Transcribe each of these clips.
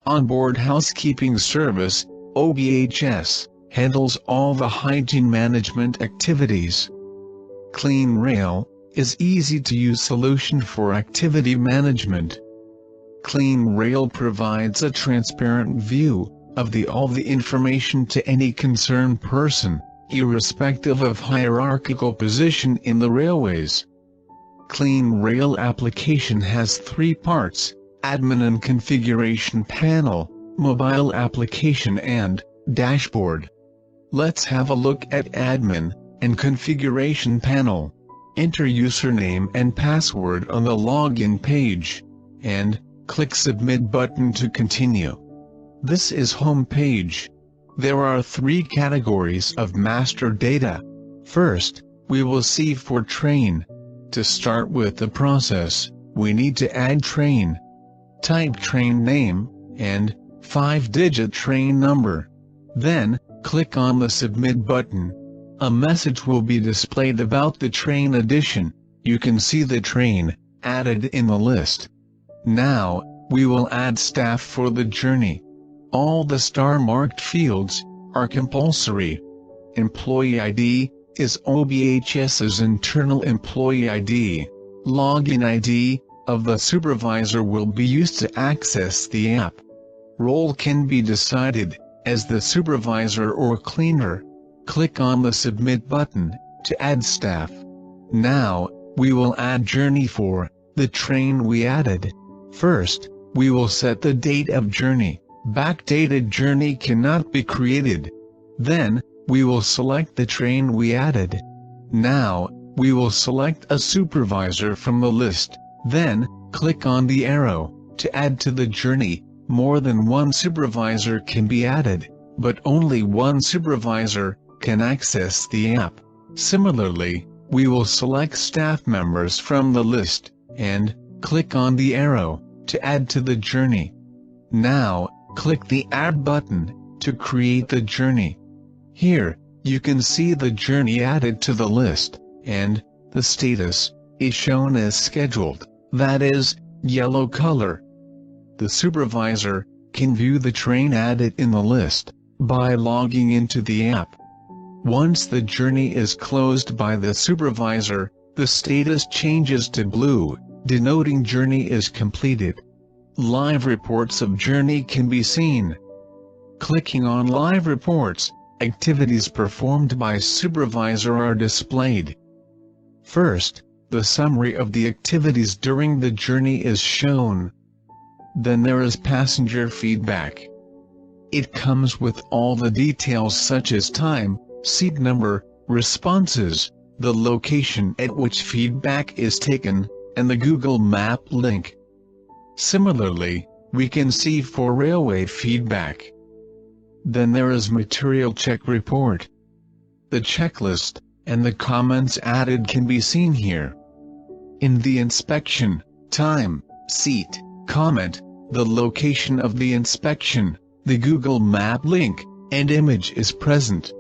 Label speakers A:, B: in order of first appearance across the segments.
A: Onboard Housekeeping Service, OBHS, handles all the hygiene management activities. CleanRail is easy-to-use solution for activity management. CleanRail provides a transparent view of all the information to any concerned person, irrespective of hierarchical position in the railways. CleanRail application has 3 parts: Admin and Configuration Panel, Mobile Application and Dashboard. Let's have a look at Admin and Configuration Panel. Enter username and password on the login page, and click Submit button to continue. This is home page. There are 3 categories of master data. First, we will see for train. To start with the process, we need to add train. Type train name, and 5-digit train number. Then, click on the Submit button. A message will be displayed about the train addition. You can see the train added in the list. Now, we will add staff for the journey. All the star-marked fields are compulsory. Employee ID is OBHS's internal employee ID. Login ID of the supervisor will be used to access the app. Role can be decided as the supervisor or cleaner. Click on the Submit button to add staff. Now, we will add journey for the train we added. First, we will set the date of journey. Backdated journey cannot be created. Then, we will select the train we added. Now, we will select a supervisor from the list. Then, click on the arrow to add to the journey. More than one supervisor can be added, but only one supervisor can access the app. Similarly, we will select staff members from the list, and click on the arrow to add to the journey. Now, click the Add button to create the journey. Here, you can see the journey added to the list, and the status is shown as scheduled, that is, yellow color. The supervisor can view the train added in the list by logging into the app. Once the journey is closed by the supervisor, the status changes to blue, denoting journey is completed. Live reports of journey can be seen. Clicking on Live Reports, activities performed by supervisor are displayed. First, the summary of the activities during the journey is shown. Then there is passenger feedback. It comes with all the details such as time, seat number, responses, the location at which feedback is taken, and the Google Map link. Similarly, we can see for railway feedback. Then there is material check report. The checklist and the comments added can be seen here. In the inspection, time, seat, comment, the location of the inspection, the Google Map link, and image is present.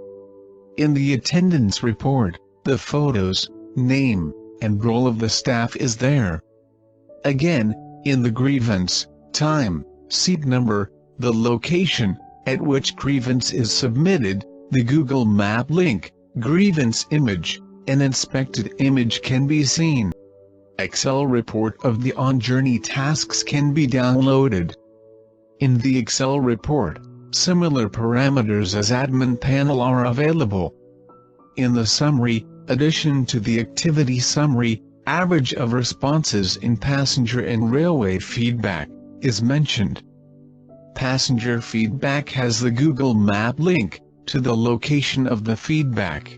A: In the attendance report, the photos, name, and role of the staff is there. Again, in the grievance, time, seat number, the location at which grievance is submitted, the Google Map link, grievance image, and inspected image can be seen. Excel report of the on-journey tasks can be downloaded. In the Excel report, similar parameters as admin panel are available. In the summary, addition to the activity summary, average of responses in passenger and railway feedback is mentioned. Passenger feedback has the Google Map link to the location of the feedback.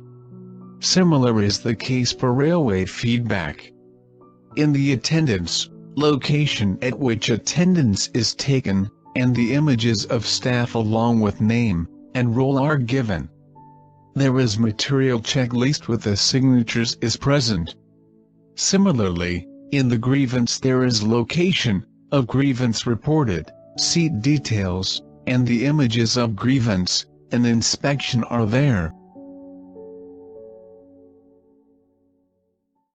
A: Similar is the case for railway feedback. In the attendance, location at which attendance is taken, and the images of staff along with name and role are given. There is material checklist with the signatures is present. Similarly, in the grievance there is location of grievance reported, seat details, and the images of grievance and inspection are there.